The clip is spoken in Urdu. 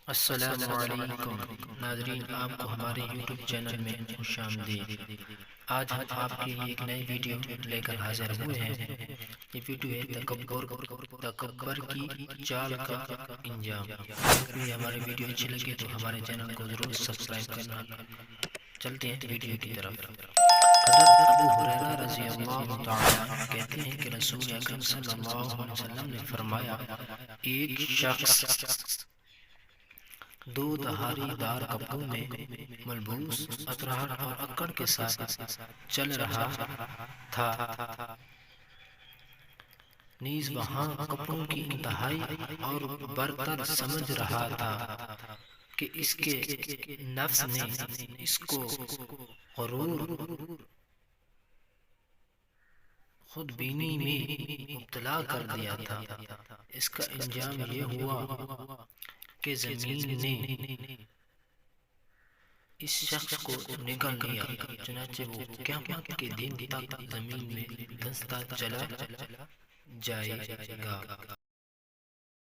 السلام علیکم ناظرین، آپ کو ہمارے یوٹیوب چینل میں خوش آمدید۔ آج ہم آپ کے لیے ایک نئی ویڈیو لے کر حاضر ہوئے ہیں۔ یہ ویڈیو ہے تکبر کی چال کا انجام۔ اگر یہ ہماری ویڈیو اچھی لگے تو ہمارے چینل کو ضرور سبسکرائب کرنا۔ چلتے ہیں ویڈیو کی طرف۔ حضرت ابو ہریرہ رضی اللہ تعالیٰ کہتے ہیں کہ رسول اکرم صلی اللہ علیہ وسلم نے فرمایا، ایک شخص دو دھاری دار کپڑوں میں ملبوس اطراحت اور اکڑ کے ساتھ چل رہا تھا، نیز وہاں کپڑوں کی انتہائی اور برتر سمجھ رہا تھا کہ اس کے نفس نے اس کو غرور خود بینی میں مبتلا کر دیا تھا۔ اس کا انجام یہ ہوا کہ زمین نے اس شخص کو نگل لیا، چنانچہ وہ قیامت کے دن تک زمین میں دھنستا چلا جائے گا۔